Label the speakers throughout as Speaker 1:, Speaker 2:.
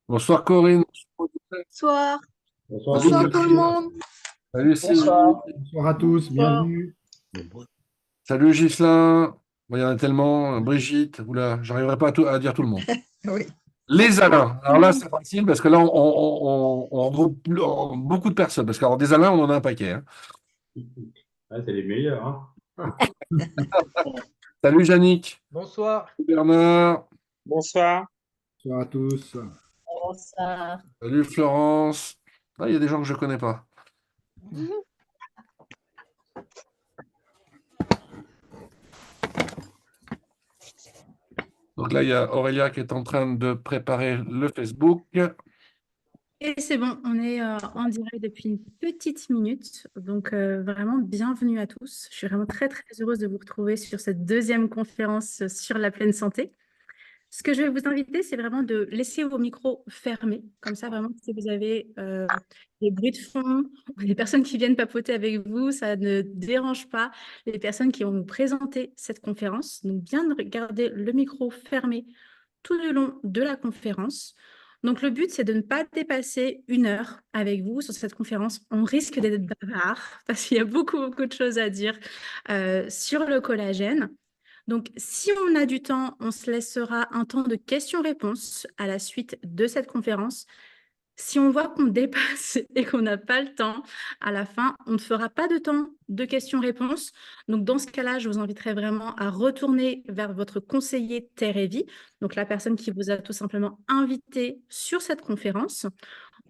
Speaker 1: Bonsoir Corinne.
Speaker 2: Bonsoir.
Speaker 3: Bonsoir
Speaker 1: Salut
Speaker 3: à
Speaker 2: Bonsoir
Speaker 3: tous.
Speaker 2: tout le
Speaker 1: Camille.
Speaker 2: monde.
Speaker 1: Salut Sylvie.
Speaker 2: Bonsoir.
Speaker 3: Bonsoir à tous,
Speaker 2: Bonsoir.
Speaker 3: bienvenue.
Speaker 1: Salut Ghislain. Bon, il y en a tellement. Brigitte. Oula, j'arriverai pas à dire tout le monde.
Speaker 2: Oui.
Speaker 1: Les Alains. Alors là, c'est facile parce que là, on regroupe beaucoup de personnes. Parce que alors, des Alains, on en a un paquet, hein.
Speaker 3: Ah, c'est les meilleurs, hein.
Speaker 1: Salut Yannick.
Speaker 4: Bonsoir.
Speaker 1: Salut Bernard.
Speaker 5: Bonsoir.
Speaker 3: Bonsoir à tous.
Speaker 2: Bonsoir.
Speaker 1: Salut Florence. Ah, il y a des gens que je connais pas. Donc là, il y a Aurélia qui est en train de préparer le Facebook.
Speaker 6: Et c'est bon, on est en direct depuis une petite minute. Donc, vraiment, bienvenue à tous. Je suis vraiment très, très heureuse de vous retrouver sur cette deuxième conférence sur la pleine santé. Ce que je vais vous inviter, c'est vraiment de laisser vos micros fermés. Comme ça, vraiment, si vous avez des bruits de fond, ou des personnes qui viennent papoter avec vous, ça ne dérange pas les personnes qui vont vous présenter cette conférence. Donc, bien de garder le micro fermé tout le long de la conférence. Donc, le but, c'est de ne pas dépasser 1 heure avec vous sur cette conférence. On risque d'être bavard parce qu'il y a beaucoup, beaucoup de choses à dire sur le collagène. Donc, si on a du temps, on se laissera un temps de questions-réponses à la suite de cette conférence. Si on voit qu'on dépasse et qu'on n'a pas le temps, à la fin, on ne fera pas de temps de questions-réponses. Donc, dans ce cas-là, je vous inviterai vraiment à retourner vers votre conseiller Terre et Vie, donc la personne qui vous a tout simplement invité sur cette conférence,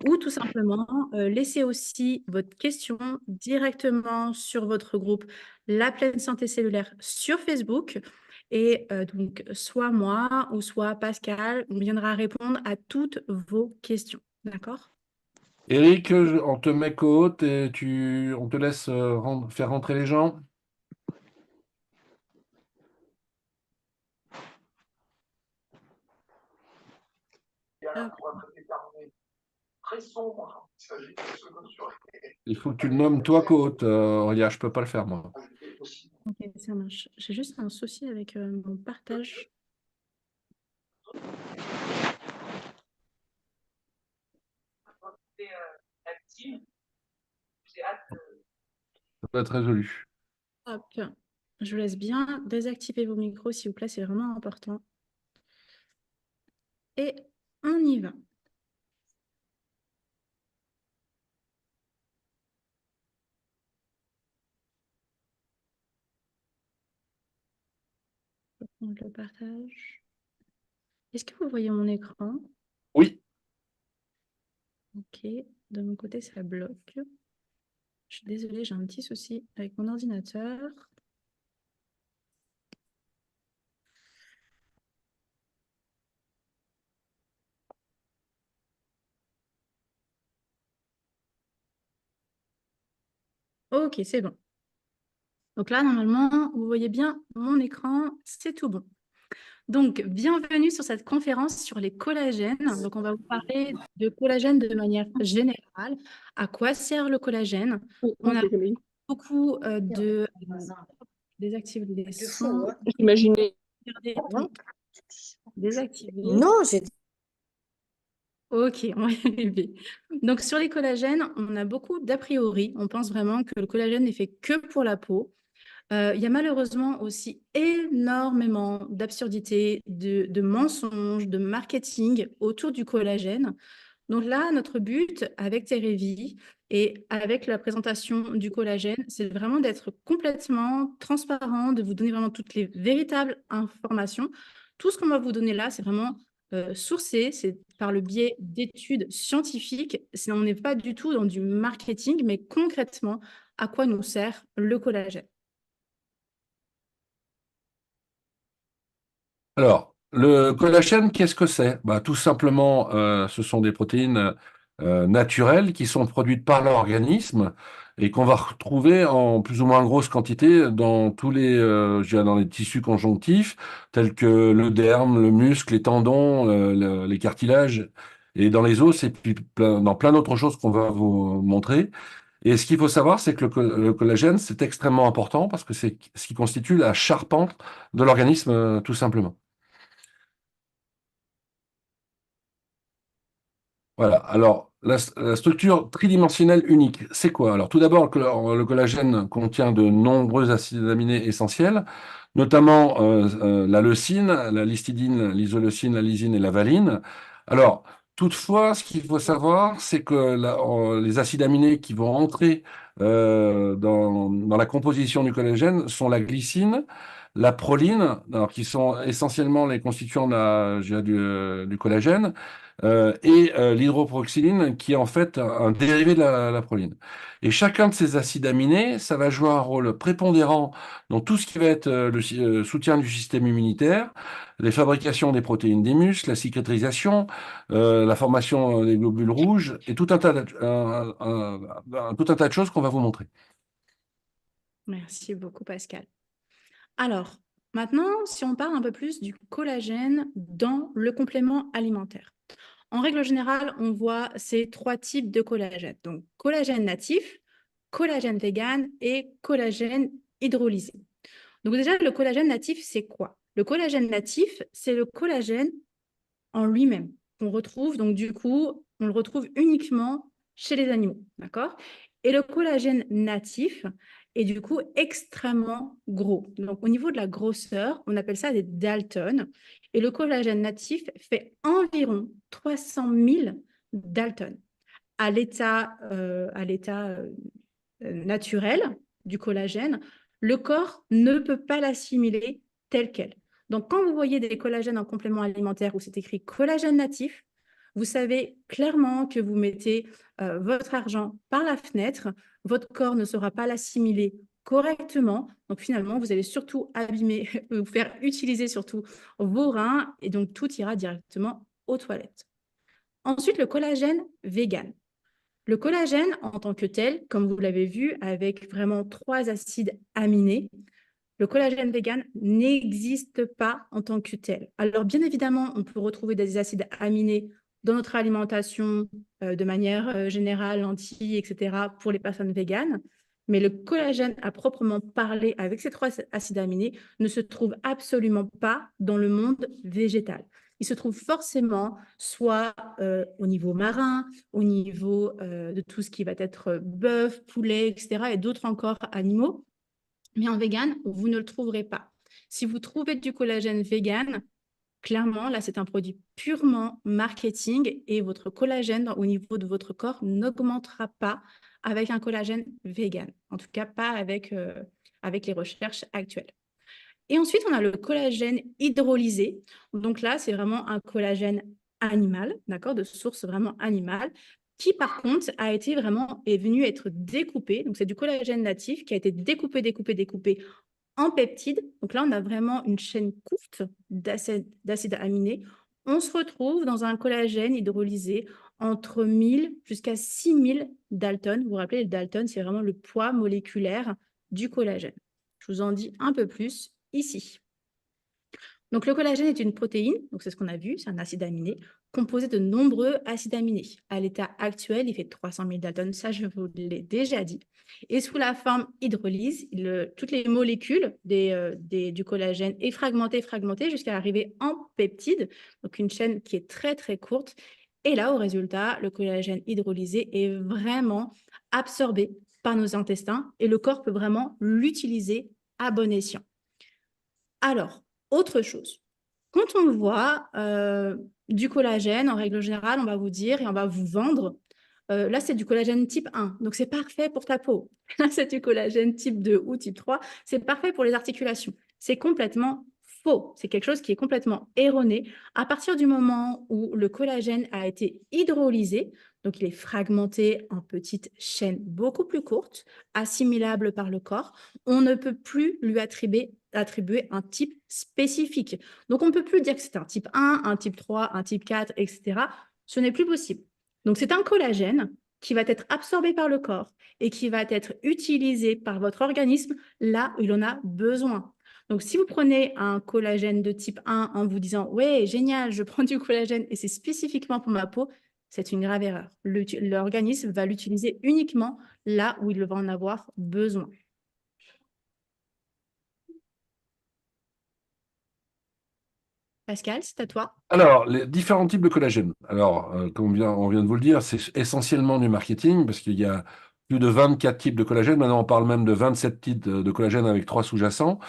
Speaker 6: ou tout simplement laisser aussi votre question directement sur votre groupe La Pleine Santé Cellulaire sur Facebook. Et donc, soit moi ou soit Pascal, on viendra répondre à toutes vos questions. D'accord?
Speaker 1: Eric, on te met côte et on te laisse faire rentrer les gens.
Speaker 6: Hop.
Speaker 1: Il faut que tu le nommes toi côte. Aurélia, je peux pas le faire moi.
Speaker 6: Ok, ça marche. J'ai juste un souci avec mon partage.
Speaker 1: Ça peut être résolu.
Speaker 6: Hop. Je vous laisse bien désactiver vos micros, s'il vous plaît, c'est vraiment important. Et on y va. Je vais prendre le partage. Est-ce que vous voyez mon écran?
Speaker 1: Oui.
Speaker 6: Ok, de mon côté, ça bloque. Je suis désolée, j'ai un petit souci avec mon ordinateur. Ok, c'est bon. Donc là, normalement, vous voyez bien mon écran, c'est tout bon. Donc, bienvenue sur cette conférence sur les collagènes. Donc, on va vous parler de collagène de manière générale. À quoi sert le collagène? On a beaucoup désactiver les sons.
Speaker 2: Imaginez.
Speaker 6: Regardez, désactiver.
Speaker 2: Non, j'ai
Speaker 6: Ok, on va y arriver. Donc, sur les collagènes, on a beaucoup d'a priori. On pense vraiment que le collagène n'est fait que pour la peau. Il y a malheureusement aussi énormément d'absurdités, de mensonges, de marketing autour du collagène. Donc là, notre but avec Terevi et avec la présentation du collagène, c'est vraiment d'être complètement transparent, de vous donner vraiment toutes les véritables informations. Tout ce qu'on va vous donner là, c'est vraiment sourcé, c'est par le biais d'études scientifiques. On n'est pas du tout dans du marketing, mais concrètement, à quoi nous sert le collagène?
Speaker 1: Alors, le collagène, qu'est-ce que c'est? Bah, tout simplement, ce sont des protéines naturelles qui sont produites par l'organisme et qu'on va retrouver en plus ou moins grosse quantité dans je dirais dans les tissus conjonctifs, tels que le derme, le muscle, les tendons, les cartilages, et dans les os, et puis dans plein d'autres choses qu'on va vous montrer. Et ce qu'il faut savoir, c'est que le collagène, c'est extrêmement important parce que c'est ce qui constitue la charpente de l'organisme, tout simplement. Voilà. Alors, la structure tridimensionnelle unique, c'est quoi? Alors, tout d'abord, le collagène contient de nombreux acides aminés essentiels, notamment la leucine, la l'histidine, l'isoleucine, la lysine et la valine. Alors, toutefois, ce qu'il faut savoir, c'est que les acides aminés qui vont entrer dans la composition du collagène sont la glycine, la proline, alors, qui sont essentiellement les constituants je dirais, du collagène, et l'hydroproxyline, qui est en fait un dérivé de la proline. Et chacun de ces acides aminés, ça va jouer un rôle prépondérant dans tout ce qui va être le soutien du système immunitaire, les fabrications des protéines des muscles, la cicatrisation, la formation des globules rouges, et tout un tas de choses qu'on va vous montrer.
Speaker 6: Merci beaucoup, Pascal. Alors, maintenant, si on parle un peu plus du collagène dans le complément alimentaire. En règle générale, on voit ces trois types de collagène. Donc, collagène natif, collagène vegan et collagène hydrolysé. Donc déjà, le collagène natif, c'est quoi? Le collagène natif, c'est le collagène en lui-même qu'on retrouve. Donc du coup, on le retrouve uniquement chez les animaux, d'accord? Et le collagène natif est du coup extrêmement gros. Donc au niveau de la grosseur, on appelle ça des Dalton. Et le collagène natif fait environ 300 000 Dalton. À l'état naturel du collagène, le corps ne peut pas l'assimiler tel quel. Donc, quand vous voyez des collagènes en complément alimentaire où c'est écrit collagène natif, vous savez clairement que vous mettez votre argent par la fenêtre, votre corps ne saura pas l'assimiler correctement. Donc, finalement, vous allez surtout abîmer, vous faire utiliser surtout vos reins et donc tout ira directement aux toilettes. Ensuite, le collagène vegan. Le collagène, en tant que tel, comme vous l'avez vu, avec vraiment 3 acides aminés, le collagène vegan n'existe pas en tant que tel. Alors, bien évidemment, on peut retrouver des acides aminés dans notre alimentation de manière générale, lentilles, etc., pour les personnes véganes. Mais le collagène, à proprement parler, avec ces 3 acides aminés, ne se trouve absolument pas dans le monde végétal. Il se trouve forcément soit au niveau marin, au niveau de tout ce qui va être bœuf, poulet, etc., et d'autres encore animaux. Mais en vegan, vous ne le trouverez pas. Si vous trouvez du collagène vegan, clairement, là, c'est un produit purement marketing et votre collagène au niveau de votre corps n'augmentera pas avec un collagène vegan. En tout cas, pas avec les recherches actuelles. Et ensuite, on a le collagène hydrolysé. Donc là, c'est vraiment un collagène animal, d'accord, de source vraiment animale, qui par contre est venu être découpé. Donc c'est du collagène natif qui a été découpé en peptides. Donc là, on a vraiment une chaîne courte d'acides aminés. On se retrouve dans un collagène hydrolysé entre 1000 jusqu'à 6000 Dalton. Vous vous rappelez, le Dalton, c'est vraiment le poids moléculaire du collagène. Je vous en dis un peu plus ici. Donc, le collagène est une protéine, donc c'est ce qu'on a vu, c'est un acide aminé, composé de nombreux acides aminés. À l'état actuel, il fait 300 000 Dalton, ça je vous l'ai déjà dit. Et sous la forme hydrolyse, toutes les molécules du collagène est fragmentée jusqu'à arriver en peptide, donc une chaîne qui est très très courte. Et là, au résultat, le collagène hydrolysé est vraiment absorbé par nos intestins et le corps peut vraiment l'utiliser à bon escient. Alors, autre chose, quand on voit du collagène, en règle générale, on va vous dire et on va vous vendre, là c'est du collagène type 1, donc c'est parfait pour ta peau. Là c'est du collagène type 2 ou type 3, c'est parfait pour les articulations. C'est complètement faux, c'est quelque chose qui est complètement erroné. À partir du moment où le collagène a été hydrolysé, donc il est fragmenté en petites chaînes beaucoup plus courtes, assimilables par le corps, on ne peut plus lui attribuer un type spécifique. Donc, on ne peut plus dire que c'est un type 1, un type 3, un type 4, etc. Ce n'est plus possible. Donc, c'est un collagène qui va être absorbé par le corps et qui va être utilisé par votre organisme là où il en a besoin. Donc, si vous prenez un collagène de type 1 en vous disant « Ouais, génial, je prends du collagène et c'est spécifiquement pour ma peau », c'est une grave erreur. L'organisme va l'utiliser uniquement là où il va en avoir besoin. Pascal, c'est à toi.
Speaker 1: Alors, les différents types de collagène. Alors, comme on vient de vous le dire, c'est essentiellement du marketing parce qu'il y a plus de 24 types de collagène. Maintenant, on parle même de 27 types de collagène avec 3 sous-jacents.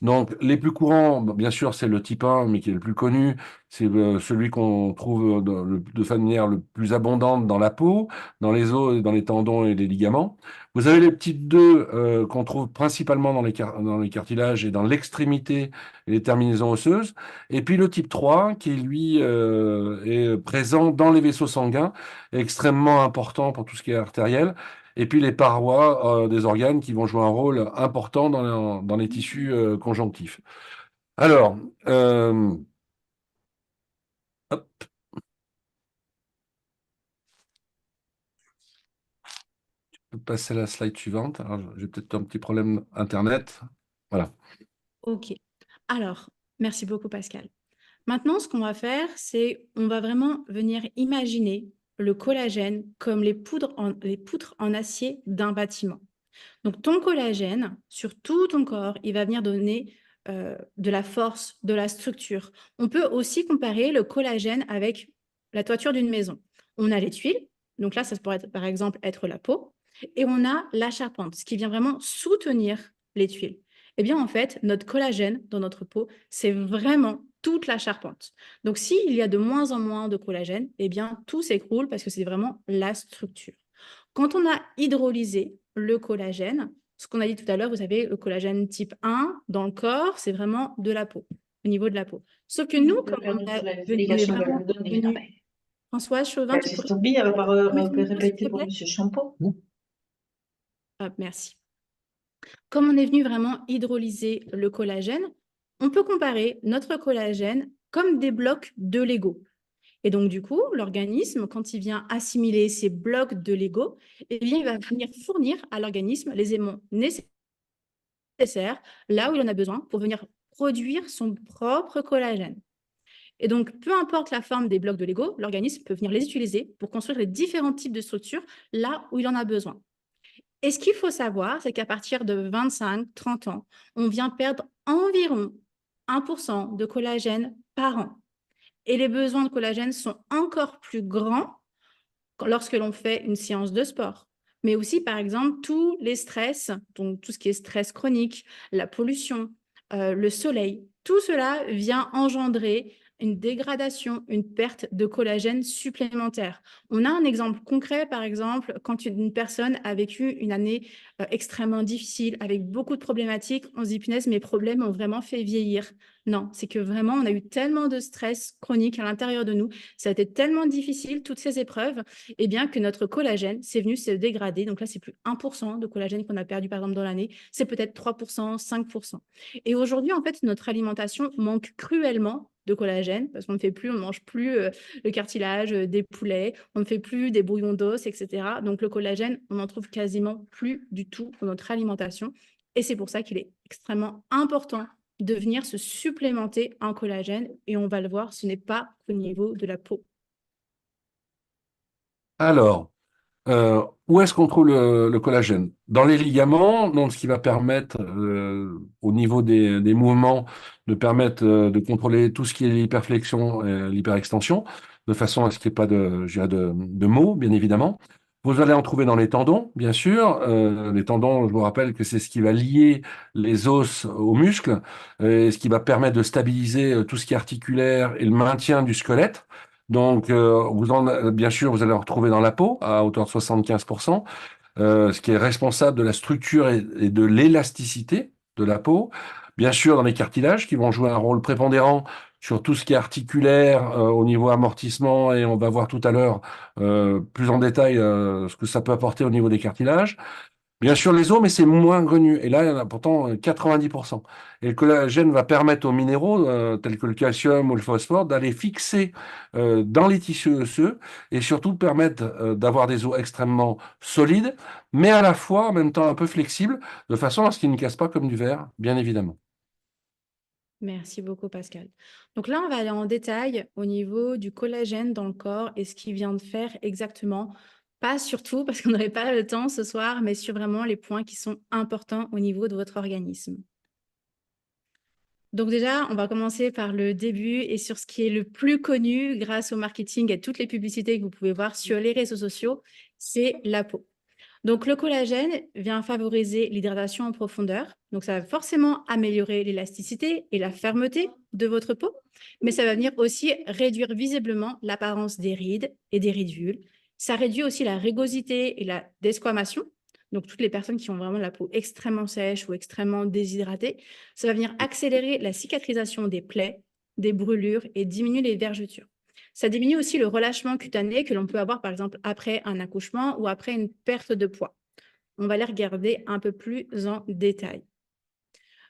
Speaker 1: Donc, les plus courants, bien sûr, c'est le type 1, mais qui est le plus connu. C'est celui qu'on trouve de manière le plus abondante dans la peau, dans les os, dans les tendons et les ligaments. Vous avez les petites 2 qu'on trouve principalement dans les cartilages et dans l'extrémité et les terminaisons osseuses. Et puis le type 3, qui lui est présent dans les vaisseaux sanguins, extrêmement important pour tout ce qui est artériel. Et puis les parois des organes qui vont jouer un rôle important dans les tissus conjonctifs. Alors, hop, je peux passer à la slide suivante. Alors, j'ai peut-être un petit problème Internet. Voilà.
Speaker 6: Ok. Alors, merci beaucoup, Pascal. Maintenant, ce qu'on va faire, c'est on va vraiment venir imaginer le collagène comme les poutres en acier d'un bâtiment. Donc, ton collagène, sur tout ton corps, il va venir donner de la force, de la structure. On peut aussi comparer le collagène avec la toiture d'une maison. On a les tuiles, donc là, ça pourrait par exemple être la peau, et on a la charpente, ce qui vient vraiment soutenir les tuiles. Eh bien, en fait, notre collagène dans notre peau, c'est vraiment toute la charpente. Donc, s'il y a de moins en moins de collagène, eh bien, tout s'écroule parce que c'est vraiment la structure. Quand on a hydrolysé le collagène, ce qu'on a dit tout à l'heure, vous savez, le collagène type 1 dans le corps, c'est vraiment de la peau, au niveau de la peau. Sauf que nous, comme on est vraiment venu... Françoise Chauvin, tu pourrais...
Speaker 4: répéter pour Monsieur Champeau.
Speaker 6: Ah, merci. Comme on est venu vraiment hydrolyser le collagène, on peut comparer notre collagène comme des blocs de Lego. Et donc, du coup, l'organisme, quand il vient assimiler ces blocs de Lego, eh bien, il va venir fournir à l'organisme les éléments nécessaires, là où il en a besoin, pour venir produire son propre collagène. Et donc, peu importe la forme des blocs de Lego, l'organisme peut venir les utiliser pour construire les différents types de structures là où il en a besoin. Et ce qu'il faut savoir, c'est qu'à partir de 25-30 ans, on vient perdre environ 1% de collagène par an. Et les besoins de collagène sont encore plus grands lorsque l'on fait une séance de sport. Mais aussi, par exemple, tous les stress, donc tout ce qui est stress chronique, la pollution, le soleil, tout cela vient engendrer une dégradation, une perte de collagène supplémentaire. On a un exemple concret, par exemple, quand une personne a vécu une année extrêmement difficile, avec beaucoup de problématiques, on se dit, punaise, mes problèmes ont vraiment fait vieillir. Non, c'est que vraiment, on a eu tellement de stress chronique à l'intérieur de nous, ça a été tellement difficile, toutes ces épreuves, et bien que notre collagène, c'est venu se dégrader. Donc là, c'est plus 1% de collagène qu'on a perdu, par exemple, dans l'année, c'est peut-être 3%, 5%. Et aujourd'hui, en fait, notre alimentation manque cruellement de collagène, parce qu'on ne fait plus, on ne mange plus le cartilage des poulets, on ne fait plus des bouillons d'os, etc. Donc le collagène, on n'en trouve quasiment plus du tout dans notre alimentation. Et c'est pour ça qu'il est extrêmement important de venir se supplémenter en collagène. Et on va le voir, ce n'est pas au niveau de la peau.
Speaker 1: Alors, où est-ce qu'on trouve le collagène? Dans les ligaments, donc ce qui va permettre, au niveau des mouvements, de permettre de contrôler tout ce qui est l'hyperflexion et l'hyperextension, de façon à ce qu'il n'y ait pas je dirais de maux, bien évidemment. Vous allez en trouver dans les tendons, bien sûr. Les tendons, je vous rappelle que c'est ce qui va lier les os aux muscles, et ce qui va permettre de stabiliser tout ce qui est articulaire et le maintien du squelette. Donc, bien sûr, vous allez en retrouver dans la peau à hauteur de 75%, ce qui est responsable de la structure et de l'élasticité de la peau. Bien sûr, dans les cartilages qui vont jouer un rôle prépondérant sur tout ce qui est articulaire au niveau amortissement, et on va voir tout à l'heure plus en détail ce que ça peut apporter au niveau des cartilages. Bien sûr, les os, mais c'est moins connu. Et là, il y en a pourtant 90%. Et le collagène va permettre aux minéraux, tels que le calcium ou le phosphore, d'aller fixer dans les tissus osseux et surtout permettre d'avoir des os extrêmement solides, mais à la fois, en même temps, un peu flexibles, de façon à ce qu'ils ne cassent pas comme du verre, bien évidemment.
Speaker 6: Merci beaucoup, Pascal. Donc là, on va aller en détail au niveau du collagène dans le corps et ce qu'il vient de faire exactement. Pas surtout parce qu'on n'aurait pas le temps ce soir, mais sur vraiment les points qui sont importants au niveau de votre organisme. Donc déjà, on va commencer par le début et sur ce qui est le plus connu grâce au marketing et toutes les publicités que vous pouvez voir sur les réseaux sociaux, c'est la peau. Donc le collagène vient favoriser l'hydratation en profondeur. Donc ça va forcément améliorer l'élasticité et la fermeté de votre peau, mais ça va venir aussi réduire visiblement l'apparence des rides et des ridules. Ça réduit aussi la rugosité et la desquamation. Donc toutes les personnes qui ont vraiment la peau extrêmement sèche ou extrêmement déshydratée, ça va venir accélérer la cicatrisation des plaies, des brûlures et diminuer les vergetures. Ça diminue aussi le relâchement cutané que l'on peut avoir, par exemple, après un accouchement ou après une perte de poids. On va les regarder un peu plus en détail.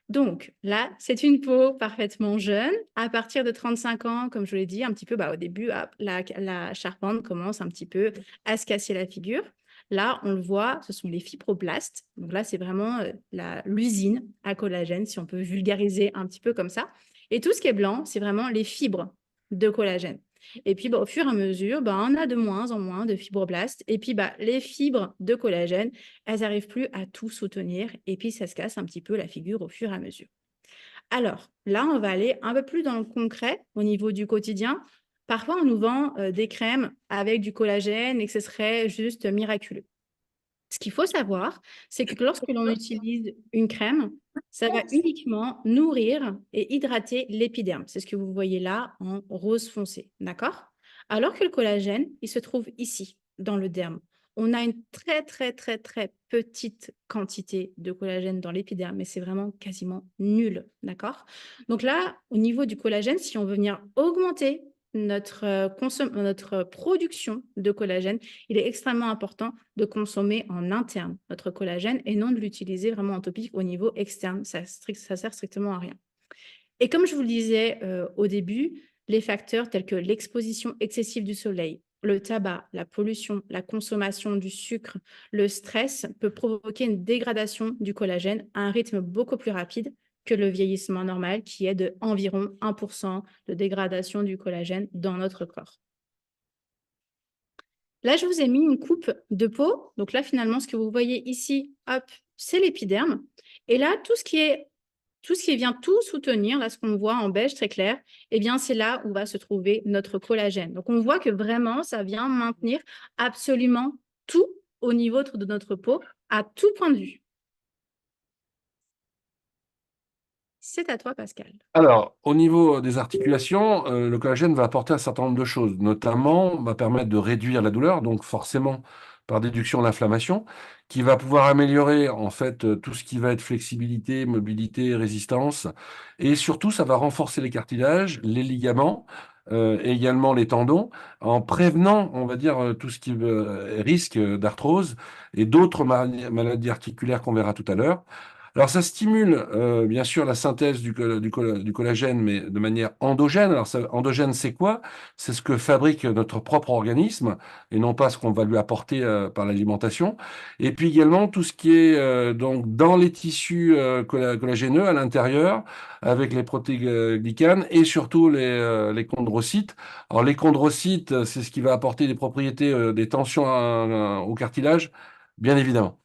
Speaker 6: Donc là, c'est une peau parfaitement jeune. À partir de 35 ans, comme je vous l'ai dit, un petit peu au début, la charpente commence un petit peu à se casser la figure. Là, on le voit, ce sont les fibroblastes. Donc là, c'est vraiment l'usine à collagène, si on peut vulgariser un petit peu comme ça. Et tout ce qui est blanc, c'est vraiment les fibres de collagène. Et puis, au fur et à mesure, on a de moins en moins de fibroblastes. Et puis, les fibres de collagène, elles n'arrivent plus à tout soutenir. Et puis, ça se casse un petit peu la figure au fur et à mesure. Alors, là, on va aller un peu plus dans le concret au niveau du quotidien. Parfois, on nous vend des crèmes avec du collagène et que ce serait juste miraculeux. Ce qu'il faut savoir, c'est que lorsque l'on utilise une crème, ça va uniquement nourrir et hydrater l'épiderme. C'est ce que vous voyez là en rose foncé, d'accord? Alors que le collagène, il se trouve ici, dans le derme. On a une très, très, très, très petite quantité de collagène dans l'épiderme, mais c'est vraiment quasiment nul, d'accord? Donc là, au niveau du collagène, si on veut venir augmenter notre production de collagène, il est extrêmement important de consommer en interne notre collagène et non de l'utiliser vraiment en topique au niveau externe. Ça sert strictement à rien. Et comme je vous le disais au début, les facteurs tels que l'exposition excessive du soleil, le tabac, la pollution, la consommation du sucre, le stress peut provoquer une dégradation du collagène à un rythme beaucoup plus rapide que le vieillissement normal qui est de environ 1% de dégradation du collagène dans notre corps. Là, je vous ai mis une coupe de peau. Donc là, finalement, ce que vous voyez ici, hop, c'est l'épiderme. Et là, tout ce qui vient tout soutenir, là, ce qu'on voit en beige très clair, eh bien, c'est là où va se trouver notre collagène. Donc, on voit que vraiment, ça vient maintenir absolument tout au niveau de notre peau, à tout point de vue. C'est à toi, Pascal.
Speaker 1: Alors, au niveau des articulations, le collagène va apporter un certain nombre de choses, notamment va permettre de réduire la douleur, donc forcément par déduction l'inflammation, qui va pouvoir améliorer en fait tout ce qui va être flexibilité, mobilité, résistance, et surtout ça va renforcer les cartilages, les ligaments, et également les tendons, en prévenant, on va dire, tout ce qui risque d'arthrose et d'autres maladies articulaires qu'on verra tout à l'heure. Alors, ça stimule bien sûr la synthèse du collagène, mais de manière endogène. Alors, endogène, c'est quoi? C'est ce que fabrique notre propre organisme et non pas ce qu'on va lui apporter par l'alimentation. Et puis également tout ce qui est donc dans les tissus collagéneux à l'intérieur, avec les protéoglycanes et surtout les chondrocytes. Alors, les chondrocytes, c'est ce qui va apporter des propriétés des tensions au cartilage, bien évidemment.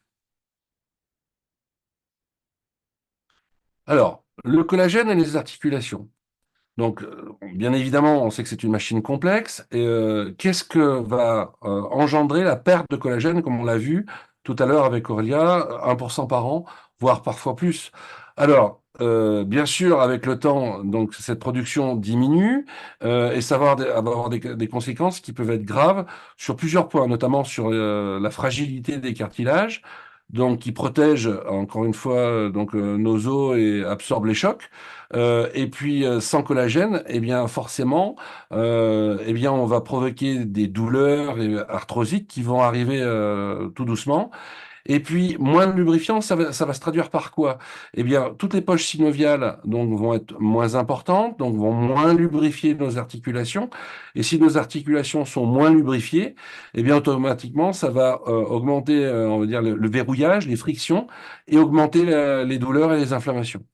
Speaker 1: Alors, le collagène et les articulations. Donc, bien évidemment, on sait que c'est une machine complexe. Et qu'est-ce que va engendrer la perte de collagène, comme on l'a vu tout à l'heure avec Aurélia, 1% par an, voire parfois plus. Alors, bien sûr, avec le temps, donc cette production diminue et ça va avoir des conséquences qui peuvent être graves sur plusieurs points, notamment sur la fragilité des cartilages, donc qui protègent encore une fois donc nos os et absorbent les chocs. Et puis sans collagène, eh bien forcément, eh bien on va provoquer des douleurs arthrosiques qui vont arriver tout doucement. Et puis, moins de lubrifiant, ça va se traduire par quoi? Eh bien, toutes les poches synoviales donc, vont être moins importantes, donc vont moins lubrifier nos articulations. Et si nos articulations sont moins lubrifiées, eh bien, automatiquement, ça va augmenter, on va dire, le verrouillage, les frictions, et augmenter les douleurs et les inflammations.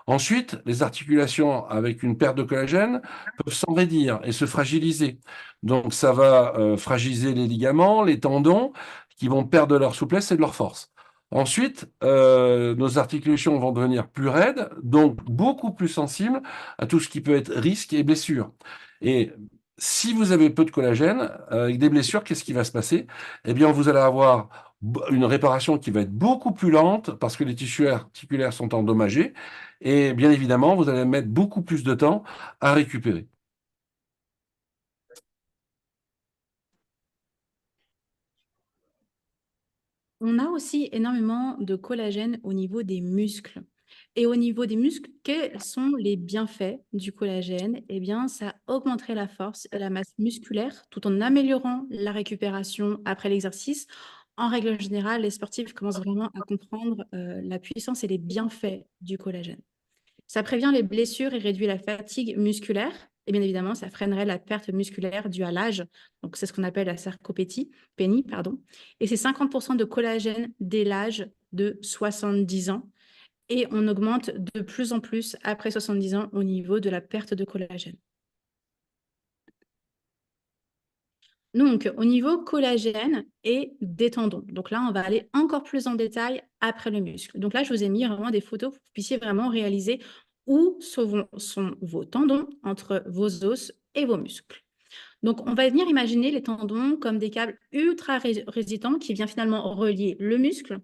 Speaker 1: Ensuite, les articulations avec une perte de collagène peuvent s'enraidir et se fragiliser. Donc, ça va fragiliser les ligaments, les tendons, qui vont perdre de leur souplesse et de leur force. Ensuite, nos articulations vont devenir plus raides, donc beaucoup plus sensibles à tout ce qui peut être risque et blessure. Et si vous avez peu de collagène, avec des blessures, qu'est-ce qui va se passer? Eh bien, vous allez avoir une réparation qui va être beaucoup plus lente parce que les tissus articulaires sont endommagés. Et bien évidemment, vous allez mettre beaucoup plus de temps à récupérer.
Speaker 6: On a aussi énormément de collagène au niveau des muscles. Et au niveau des muscles, quels sont les bienfaits du collagène? Eh bien, ça augmenterait la force et la masse musculaire tout en améliorant la récupération après l'exercice. En règle générale, les sportifs commencent vraiment à comprendre la puissance et les bienfaits du collagène. Ça prévient les blessures et réduit la fatigue musculaire. Et bien évidemment, ça freinerait la perte musculaire due à l'âge. Donc, c'est ce qu'on appelle la sarcopénie, pardon. Et c'est 50% de collagène dès l'âge de 70 ans. Et on augmente de plus en plus après 70 ans au niveau de la perte de collagène. Donc, au niveau collagène et des tendons. Donc là, on va aller encore plus en détail après le muscle. Donc là, je vous ai mis vraiment des photos pour que vous puissiez vraiment réaliser où sont vos tendons entre vos os et vos muscles. Donc, on va venir imaginer les tendons comme des câbles ultra résistants qui viennent finalement relier le muscle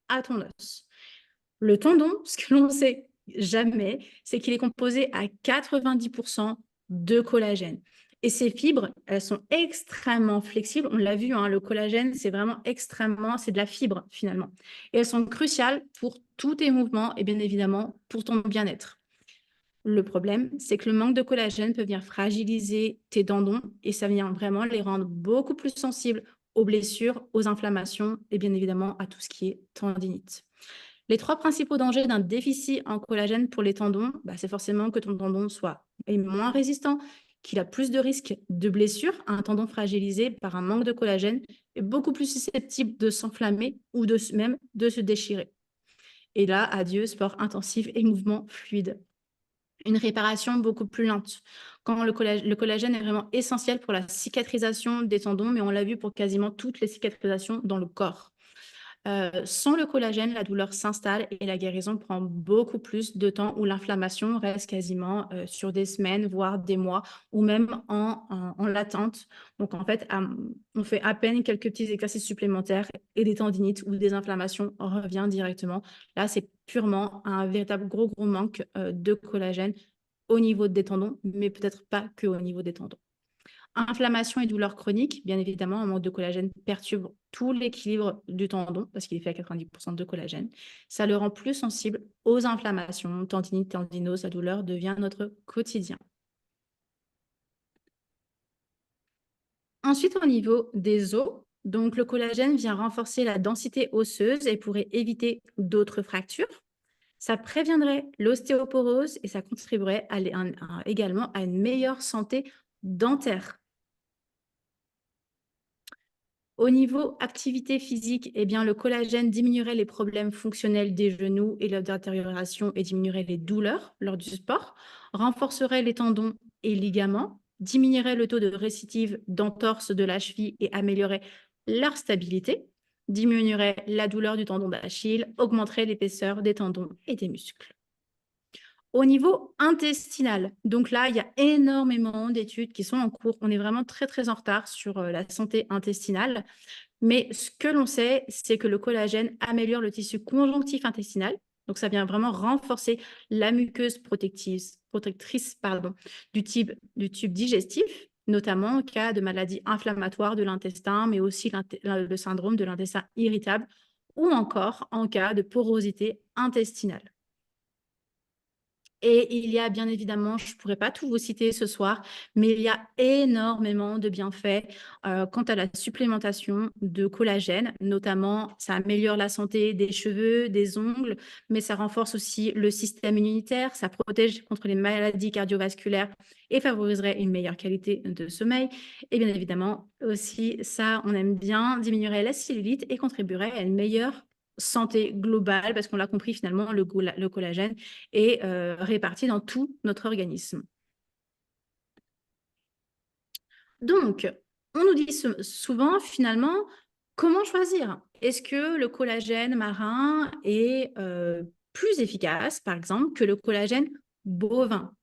Speaker 6: à ton os. Le tendon, ce que l'on ne sait jamais, c'est qu'il est composé à 90% de collagène. Et ces fibres, elles sont extrêmement flexibles. On l'a vu, hein, le collagène, c'est vraiment extrêmement, c'est de la fibre finalement. Et elles sont cruciales pour tous tes mouvements et bien évidemment pour ton bien-être. Le problème, c'est que le manque de collagène peut venir fragiliser tes tendons et ça vient vraiment les rendre beaucoup plus sensibles aux blessures, aux inflammations et bien évidemment à tout ce qui est tendinite. Les 3 principaux dangers d'un déficit en collagène pour les tendons, c'est forcément que ton tendon est moins résistant, qu'il a plus de risques de blessure. Un tendon fragilisé par un manque de collagène est beaucoup plus susceptible de s'enflammer ou même de se déchirer. Et là, adieu sport intensif et mouvement fluide. Une réparation beaucoup plus lente. Quand le collagène est vraiment essentiel pour la cicatrisation des tendons, mais on l'a vu pour quasiment toutes les cicatrisations dans le corps. Sans le collagène, la douleur s'installe et la guérison prend beaucoup plus de temps où l'inflammation reste quasiment sur des semaines, voire des mois, ou même en latente. Donc, en fait, on fait à peine quelques petits exercices supplémentaires et des tendinites ou des inflammations reviennent directement. Là, c'est purement un véritable gros manque de collagène au niveau des tendons, mais peut-être pas que au niveau des tendons. Inflammation et douleurs chroniques, bien évidemment, un manque de collagène perturbe tout l'équilibre du tendon parce qu'il est fait à 90% de collagène. Ça le rend plus sensible aux inflammations, tendinite, tendinose, la douleur devient notre quotidien. Ensuite, au niveau des os, donc le collagène vient renforcer la densité osseuse et pourrait éviter d'autres fractures. Ça préviendrait l'ostéoporose et ça contribuerait également à une meilleure santé dentaire. Au niveau activité physique, eh bien, le collagène diminuerait les problèmes fonctionnels des genoux et leur détérioration et diminuerait les douleurs lors du sport, renforcerait les tendons et ligaments, diminuerait le taux de récidive d'entorse de la cheville et améliorerait leur stabilité, diminuerait la douleur du tendon d'Achille, augmenterait l'épaisseur des tendons et des muscles. Au niveau intestinal, donc là, il y a énormément d'études qui sont en cours. On est vraiment très en retard sur la santé intestinale. Mais ce que l'on sait, c'est que le collagène améliore le tissu conjonctif intestinal. Donc, ça vient vraiment renforcer la muqueuse protectrice du tube digestif, notamment en cas de maladies inflammatoires de l'intestin, mais aussi le syndrome de l'intestin irritable ou encore en cas de porosité intestinale. Et il y a bien évidemment, je ne pourrais pas tout vous citer ce soir, mais il y a énormément de bienfaits quant à la supplémentation de collagène. Notamment, ça améliore la santé des cheveux, des ongles, mais ça renforce aussi le système immunitaire, ça protège contre les maladies cardiovasculaires et favoriserait une meilleure qualité de sommeil. Et bien évidemment, aussi, ça, on aime bien, diminuerait la cellulite et contribuerait à une meilleure santé globale, parce qu'on l'a compris finalement, le collagène est réparti dans tout notre organisme. Donc, on nous dit souvent finalement, Comment choisir? Est-ce que le collagène marin est plus efficace, par exemple, que le collagène bovin?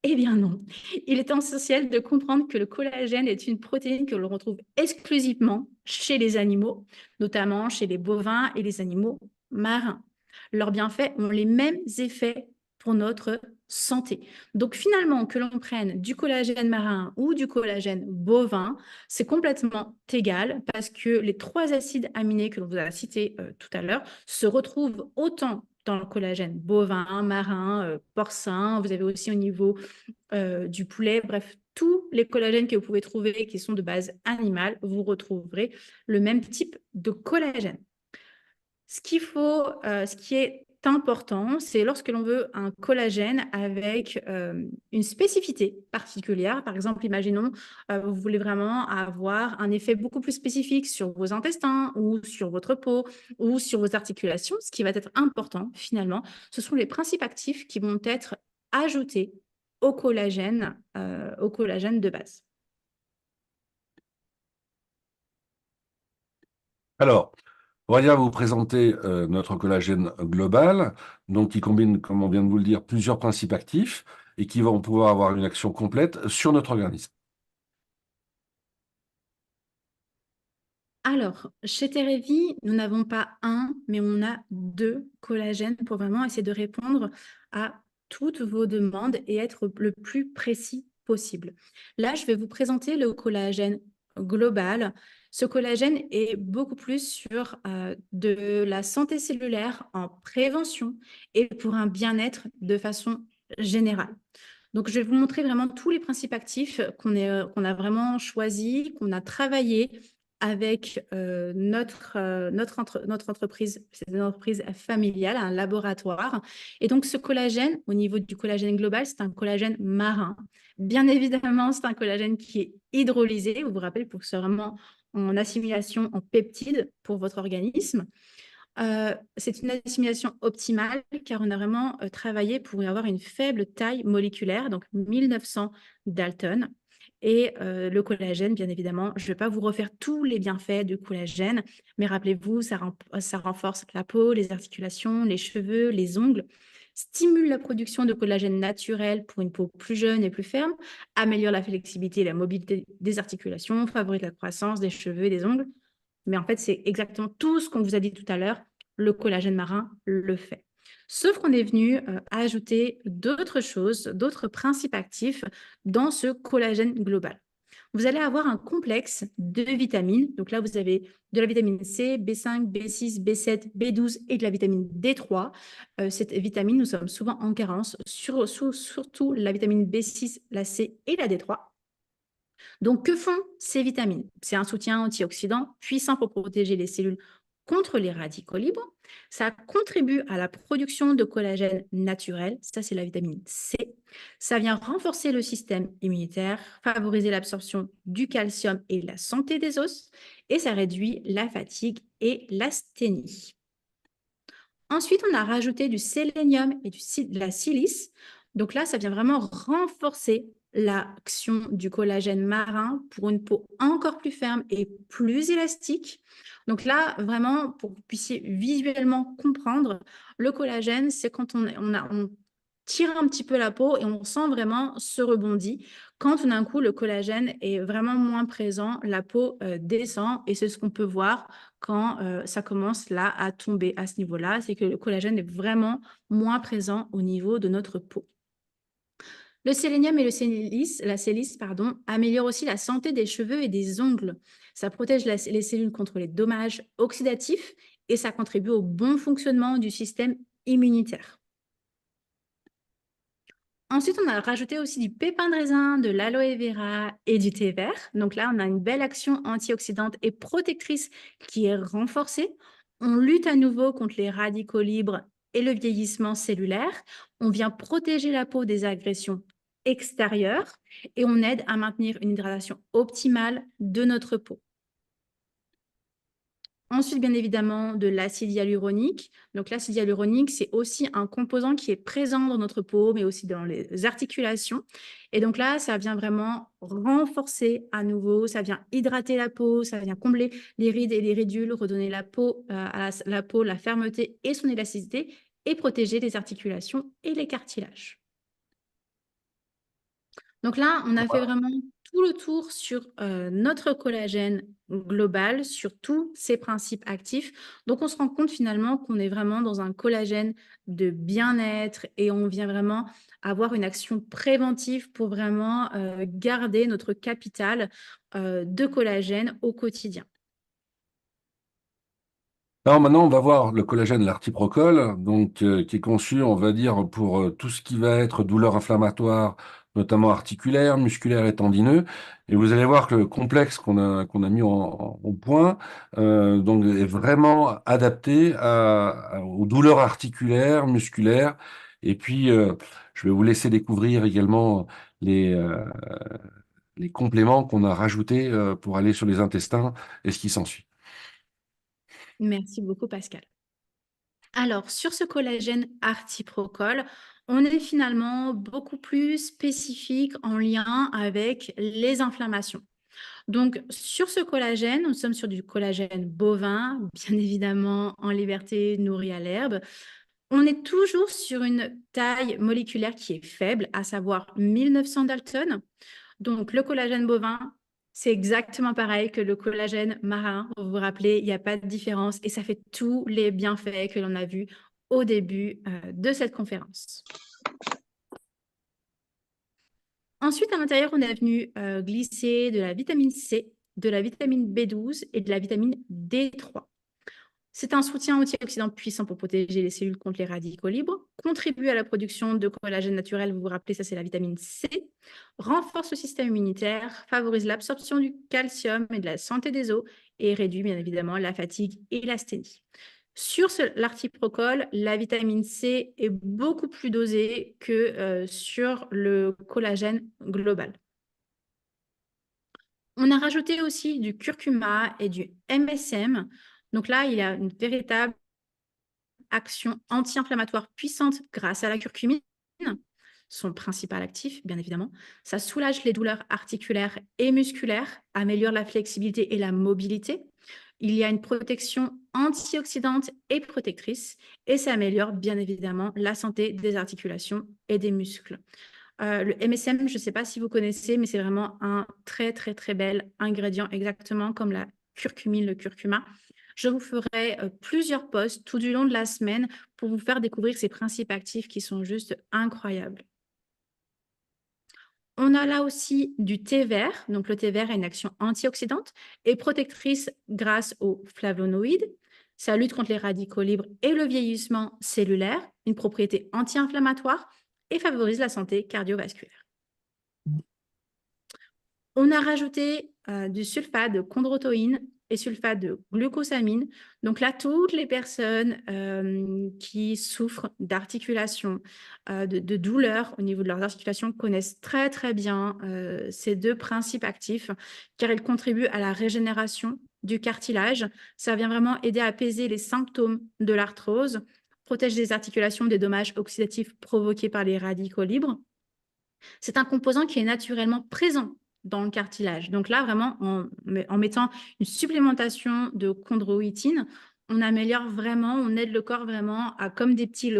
Speaker 6: Eh bien non. Il est essentiel de comprendre que le collagène est une protéine que l'on retrouve exclusivement chez les animaux, notamment chez les bovins et les animaux marins. Leurs bienfaits ont les mêmes effets pour notre santé. Donc finalement, que l'on prenne du collagène marin ou du collagène bovin, c'est complètement égal parce que les 3 acides aminés que l'on vous a cités tout à l'heure se retrouvent autant dans le collagène bovin, marin, porcin. Vous avez aussi au niveau du poulet, bref, tous les collagènes que vous pouvez trouver qui sont de base animale, vous retrouverez le même type de collagène. Ce qui est important, c'est lorsque l'on veut un collagène avec une spécificité particulière. Par exemple, imaginons, vous voulez vraiment avoir un effet beaucoup plus spécifique sur vos intestins ou sur votre peau ou sur vos articulations. Ce qui va être important, finalement, ce sont les principes actifs qui vont être ajoutés au collagène de base.
Speaker 1: Alors, on va dire vous présenter notre collagène global, donc qui combine, comme on vient de vous le dire, plusieurs principes actifs et qui vont pouvoir avoir une action complète sur notre organisme.
Speaker 6: Alors, chez Terevi, nous n'avons pas un, mais on a 2 collagènes pour vraiment essayer de répondre à toutes vos demandes et être le plus précis possible. Là, je vais vous présenter le collagène global. Ce collagène est beaucoup plus sur de la santé cellulaire en prévention et pour un bien-être de façon générale. Donc, je vais vous montrer vraiment tous les principes actifs qu'on a vraiment choisis, qu'on a travaillé avec notre entreprise, c'est une entreprise familiale, un laboratoire. Et donc, ce collagène, au niveau du collagène global, c'est un collagène marin. Bien évidemment, c'est un collagène qui est hydrolysé, vous vous rappelez, pour que ce soit vraiment en assimilation en peptides pour votre organisme. C'est une assimilation optimale car on a vraiment travaillé pour avoir une faible taille moléculaire, donc 1900 Dalton. Et le collagène, bien évidemment, je ne vais pas vous refaire tous les bienfaits du collagène, mais rappelez-vous, ça renforce la peau, les articulations, les cheveux, les ongles, stimule la production de collagène naturel pour une peau plus jeune et plus ferme, améliore la flexibilité et la mobilité des articulations, favorise la croissance des cheveux et des ongles. Mais en fait, c'est exactement tout ce qu'on vous a dit tout à l'heure, le collagène marin le fait. Sauf qu'on est venu ajouter d'autres choses, d'autres principes actifs dans ce collagène global. Vous allez avoir un complexe de vitamines. Donc là, vous avez de la vitamine C, B5, B6, B7, B12 et de la vitamine D3. Cette vitamine, nous sommes souvent en carence, surtout la vitamine B6, la C et la D3. Donc, que font ces vitamines? C'est un soutien antioxydant puissant pour protéger les cellules contre les radicaux libres. Ça contribue à la production de collagène naturel. Ça, c'est la vitamine C. Ça vient renforcer le système immunitaire, favoriser l'absorption du calcium et la santé des os. Et ça réduit la fatigue et l'asthénie. Ensuite, on a rajouté du sélénium et de la silice. Donc là, ça vient vraiment renforcer l'action du collagène marin pour une peau encore plus ferme et plus élastique. Donc là, vraiment, pour que vous puissiez visuellement comprendre, le collagène, c'est quand on tire un petit peu la peau et on sent vraiment ce rebondi. Quand tout d'un coup, le collagène est vraiment moins présent, la peau descend et c'est ce qu'on peut voir quand ça commence là à tomber à ce niveau-là, c'est que le collagène est vraiment moins présent au niveau de notre peau. Le sélénium et la silice, améliorent aussi la santé des cheveux et des ongles. Ça protège les cellules contre les dommages oxydatifs et ça contribue au bon fonctionnement du système immunitaire. Ensuite, on a rajouté aussi du pépin de raisin, de l'aloe vera et du thé vert. Donc là, on a une belle action antioxydante et protectrice qui est renforcée. On lutte à nouveau contre les radicaux libres et le vieillissement cellulaire. On vient protéger la peau des agressions extérieures et on aide à maintenir une hydratation optimale de notre peau. Ensuite, bien évidemment, de l'acide hyaluronique. Donc, l'acide hyaluronique, c'est aussi un composant qui est présent dans notre peau, mais aussi dans les articulations. Et donc là, ça vient vraiment renforcer à nouveau, ça vient hydrater la peau, ça vient combler les rides et les ridules, redonner la peau, à la peau la fermeté et son élasticité, et protéger les articulations et les cartilages. Donc là, on a fait vraiment tout le tour sur notre collagène global, sur tous ses principes actifs. Donc, on se rend compte finalement qu'on est vraiment dans un collagène de bien-être et on vient vraiment avoir une action préventive pour vraiment garder notre capital de collagène au quotidien.
Speaker 1: Alors maintenant, on va voir le collagène, l'artiprocol, donc qui est conçu, on va dire, pour tout ce qui va être douleur inflammatoire, notamment articulaire, musculaire et tendineux. Et vous allez voir que le complexe qu'on a mis au point, donc est vraiment adapté aux douleurs articulaires, musculaires. Et puis, je vais vous laisser découvrir également les, euh, les compléments qu'on a rajoutés pour aller sur les intestins et ce qui s'ensuit.
Speaker 6: Merci beaucoup, Pascal. Alors, sur ce collagène artiprocol, on est finalement beaucoup plus spécifique en lien avec les inflammations. Donc, sur ce collagène, nous sommes sur du collagène bovin, bien évidemment en liberté, nourri à l'herbe. On est toujours sur une taille moléculaire qui est faible, à savoir 1900 Dalton. Donc, le collagène bovin, c'est exactement pareil que le collagène marin. Vous vous rappelez, il n'y a pas de différence et ça fait tous les bienfaits que l'on a vus au début de cette conférence. Ensuite, à l'intérieur, on est venu glisser de la vitamine C, de la vitamine B12 et de la vitamine D3. C'est un soutien antioxydant puissant pour protéger les cellules contre les radicaux libres, contribue à la production de collagène naturel, vous vous rappelez, ça c'est la vitamine C, renforce le système immunitaire, favorise l'absorption du calcium et de la santé des os et réduit bien évidemment la fatigue et l'asthénie. Sur l'artiprocol, la vitamine C est beaucoup plus dosée que sur le collagène global. On a rajouté aussi du curcuma et du MSM. Donc là, il y a une véritable action anti-inflammatoire puissante grâce à la curcumine, son principal actif, bien évidemment. Ça soulage les douleurs articulaires et musculaires, améliore la flexibilité et la mobilité. Il y a une protection antioxydante et protectrice et ça améliore bien évidemment la santé des articulations et des muscles. Le MSM, je ne sais pas si vous connaissez, mais c'est vraiment un très, très, très bel ingrédient, exactement comme la curcumine, le curcuma. Je vous ferai plusieurs posts tout du long de la semaine pour vous faire découvrir ces principes actifs qui sont juste incroyables. On a là aussi du thé vert. Donc, le thé vert a une action antioxydante et protectrice grâce aux flavonoïdes. Ça lutte contre les radicaux libres et le vieillissement cellulaire, une propriété anti-inflammatoire et favorise la santé cardiovasculaire. On a rajouté du sulfate de chondroïtine et sulfate de glucosamine. Donc là, toutes les personnes qui souffrent d'articulation, de douleurs au niveau de leurs articulations connaissent très, très bien ces deux principes actifs car ils contribuent à la régénération du cartilage. Ça vient vraiment aider à apaiser les symptômes de l'arthrose, protège les articulations des dommages oxydatifs provoqués par les radicaux libres. C'est un composant qui est naturellement présent dans le cartilage. Donc là, vraiment, en mettant une supplémentation de chondroïtine, on améliore vraiment, on aide le corps vraiment à, comme des petits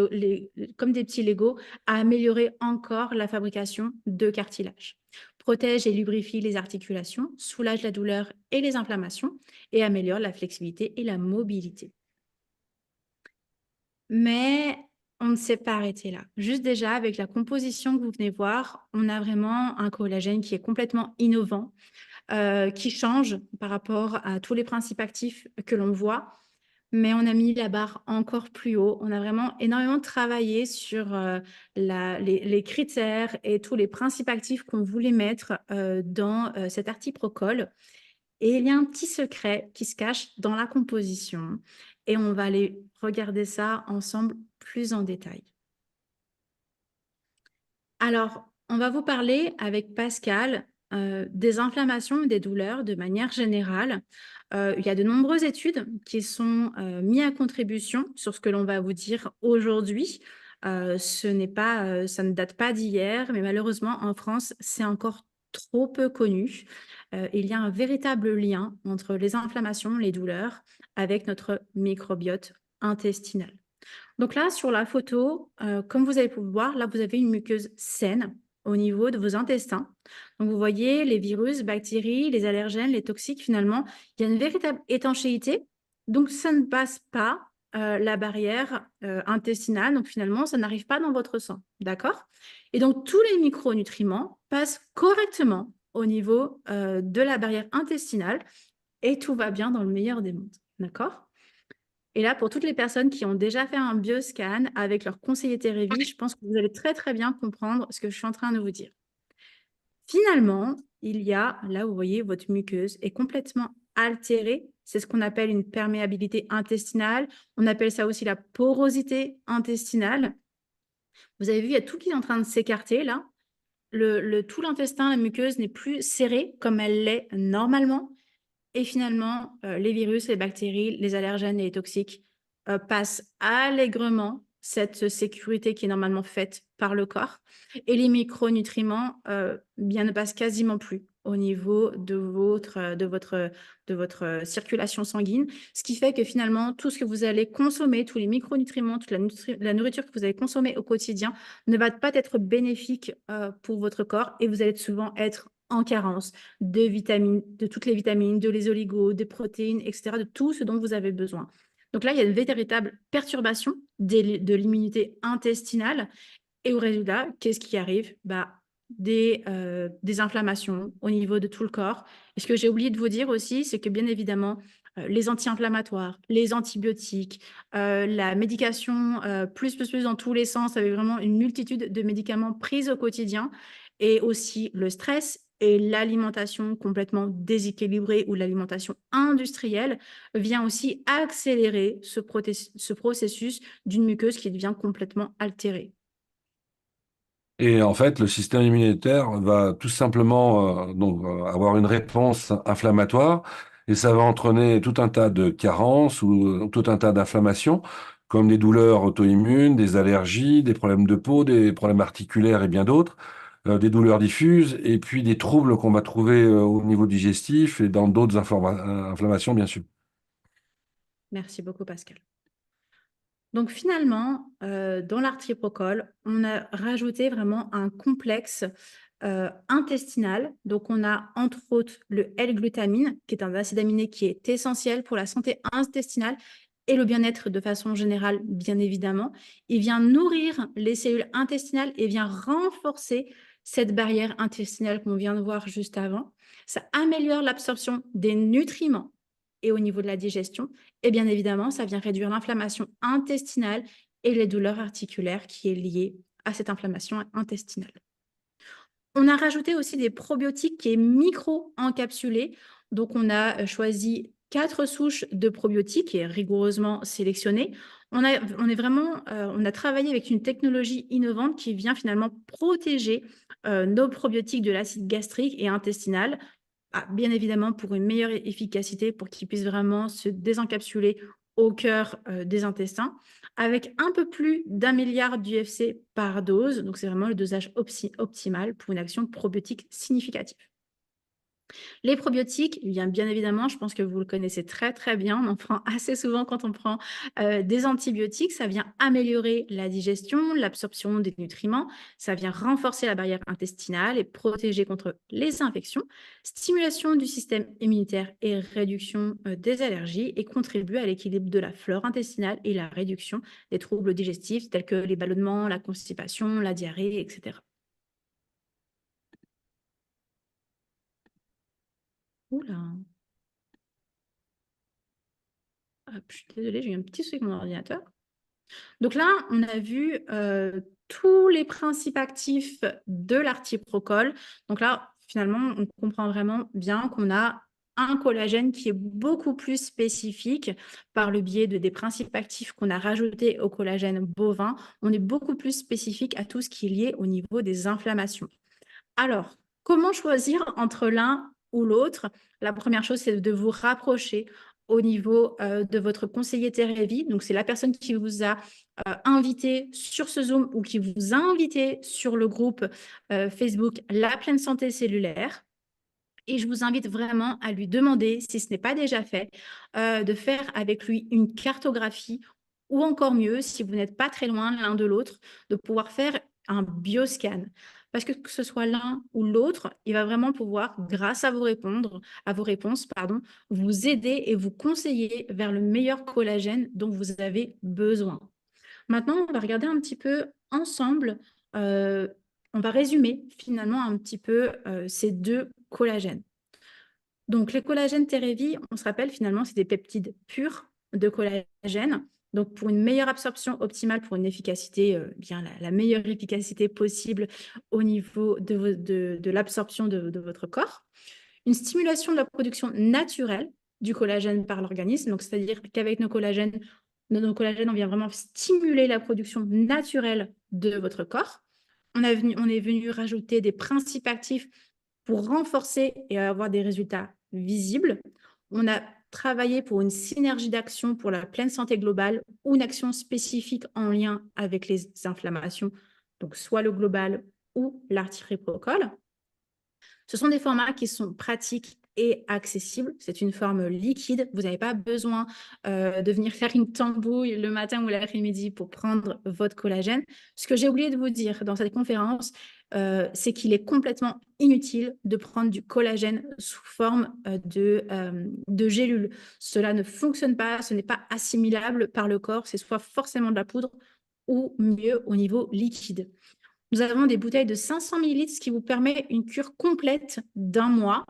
Speaker 6: Legos, à améliorer encore la fabrication de cartilage. Protège et lubrifie les articulations, soulage la douleur et les inflammations et améliore la flexibilité et la mobilité. Mais on ne s'est pas arrêté là. Juste déjà, avec la composition que vous venez voir, on a vraiment un collagène qui est complètement innovant, qui change par rapport à tous les principes actifs que l'on voit. Mais on a mis la barre encore plus haut. On a vraiment énormément travaillé sur les critères et tous les principes actifs qu'on voulait mettre dans cet artiprocol. Et il y a un petit secret qui se cache dans la composition. Et on va aller regarder ça ensemble plus en détail. Alors, on va vous parler avec Pascal des inflammations et des douleurs de manière générale. Il y a de nombreuses études qui sont mises à contribution sur ce que l'on va vous dire aujourd'hui. Ça ne date pas d'hier, mais malheureusement, en France, c'est encore trop peu connu. Il y a un véritable lien entre les inflammations, les douleurs, avec notre microbiote intestinal. Donc là, sur la photo, comme vous allez pouvoir voir, là, vous avez une muqueuse saine au niveau de vos intestins. Donc, vous voyez les virus, bactéries, les allergènes, les toxiques, finalement, il y a une véritable étanchéité. Donc, ça ne passe pas la barrière intestinale. Donc, finalement, ça n'arrive pas dans votre sang. D'accord? Et donc, tous les micronutriments passent correctement au niveau de la barrière intestinale et tout va bien dans le meilleur des mondes. D'accord? Et là, pour toutes les personnes qui ont déjà fait un bioscan avec leur conseiller Thérèse, je pense que vous allez très, très bien comprendre ce que je suis en train de vous dire. Finalement, il y a, là, vous voyez, votre muqueuse est complètement altérée. C'est ce qu'on appelle une perméabilité intestinale. On appelle ça aussi la porosité intestinale. Vous avez vu, il y a tout qui est en train de s'écarter, là. Tout l'intestin, la muqueuse n'est plus serrée comme elle l'est normalement. Et finalement, les virus, les bactéries, les allergènes et les toxiques passent allègrement cette sécurité qui est normalement faite par le corps. Et les micronutriments ne passent quasiment plus au niveau de votre circulation sanguine. Ce qui fait que finalement, tout ce que vous allez consommer, tous les micronutriments, toute la nourriture que vous allez consommer au quotidien ne va pas être bénéfique pour votre corps et vous allez souvent être en carence de vitamines, de toutes les vitamines, de les oligos, des protéines, etc., de tout ce dont vous avez besoin. Donc là, il y a une véritable perturbation de l'immunité intestinale. Et au résultat, qu'est-ce qui arrive? Des inflammations au niveau de tout le corps. Et ce que j'ai oublié de vous dire aussi, c'est que bien évidemment, les anti-inflammatoires, les antibiotiques, la médication plus dans tous les sens, avec vraiment une multitude de médicaments pris au quotidien, et aussi le stress et l'alimentation complètement déséquilibrée ou l'alimentation industrielle vient aussi accélérer ce processus d'une muqueuse qui devient complètement altérée.
Speaker 1: Et en fait, le système immunitaire va tout simplement avoir une réponse inflammatoire et ça va entraîner tout un tas de carences ou tout un tas d'inflammations, comme des douleurs auto-immunes, des allergies, des problèmes de peau, des problèmes articulaires et bien d'autres, des douleurs diffuses et puis des troubles qu'on va trouver au niveau digestif et dans d'autres inflammations, bien sûr.
Speaker 6: Merci beaucoup, Pascal. Donc finalement, dans l'arthripocol, on a rajouté vraiment un complexe intestinal. Donc on a entre autres le L-glutamine, qui est un acide aminé qui est essentiel pour la santé intestinale et le bien-être de façon générale, bien évidemment. Il vient nourrir les cellules intestinales et vient renforcer cette barrière intestinale qu'on vient de voir juste avant. Ça améliore l'absorption des nutriments et au niveau de la digestion. Et bien évidemment, ça vient réduire l'inflammation intestinale et les douleurs articulaires qui est liée à cette inflammation intestinale. On a rajouté aussi des probiotiques qui est micro-encapsulés. Donc, on a choisi 4 souches de probiotiques et rigoureusement sélectionnées. On a travaillé avec une technologie innovante qui vient finalement protéger nos probiotiques de l'acide gastrique et intestinal. Bien évidemment, pour une meilleure efficacité, pour qu'ils puissent vraiment se désencapsuler au cœur des intestins, avec un peu plus d'1 milliard d'UFC par dose. Donc, c'est vraiment le dosage optimal pour une action probiotique significative. Les probiotiques, bien évidemment, je pense que vous le connaissez très, très bien. On en prend assez souvent quand on prend des antibiotiques. Ça vient améliorer la digestion, l'absorption des nutriments. Ça vient renforcer la barrière intestinale et protéger contre les infections, stimulation du système immunitaire et réduction des allergies et contribue à l'équilibre de la flore intestinale et la réduction des troubles digestifs tels que les ballonnements, la constipation, la diarrhée, etc. Oula. Je suis désolée, j'ai eu un petit souci avec mon ordinateur. Donc là, on a vu tous les principes actifs de l'arthripocol. Donc là, finalement, on comprend vraiment bien qu'on a un collagène qui est beaucoup plus spécifique par le biais des principes actifs qu'on a rajoutés au collagène bovin. On est beaucoup plus spécifique à tout ce qui est lié au niveau des inflammations. Alors, Comment choisir entre l'un ou l'autre? La première chose, c'est de vous rapprocher au niveau de votre conseiller Thérèse. Donc, c'est la personne qui vous a invité sur ce Zoom ou qui vous a invité sur le groupe Facebook La Pleine Santé Cellulaire. Et je vous invite vraiment à lui demander, si ce n'est pas déjà fait, de faire avec lui une cartographie ou encore mieux, si vous n'êtes pas très loin l'un de l'autre, de pouvoir faire un bioscan. Parce que ce soit l'un ou l'autre, il va vraiment pouvoir, grâce à vos réponses, pardon, vous aider et vous conseiller vers le meilleur collagène dont vous avez besoin. Maintenant, on va regarder un petit peu ensemble, on va résumer finalement un petit peu ces deux collagènes. Donc, les collagènes Thérèse, on se rappelle finalement, c'est des peptides purs de collagène. Donc, pour une meilleure absorption optimale, pour une efficacité, bien la meilleure efficacité possible au niveau de l'absorption de votre corps. Une stimulation de la production naturelle du collagène par l'organisme. Donc, c'est-à-dire qu'avec nos collagènes, on vient vraiment stimuler la production naturelle de votre corps. On est venu rajouter des principes actifs pour renforcer et avoir des résultats visibles. On a travaillé pour une synergie d'action pour la pleine santé globale ou une action spécifique en lien avec les inflammations, donc soit le global ou l'arthrépocole. Ce sont des formats qui sont pratiques et accessibles. C'est une forme liquide. Vous n'avez pas besoin de venir faire une tambouille le matin ou l'après-midi pour prendre votre collagène. Ce que j'ai oublié de vous dire dans cette conférence, c'est qu'il est complètement inutile de prendre du collagène sous forme de gélules. Cela ne fonctionne pas, ce n'est pas assimilable par le corps, c'est soit forcément de la poudre ou mieux au niveau liquide. Nous avons des bouteilles de 500 ml, ce qui vous permet une cure complète d'1 mois.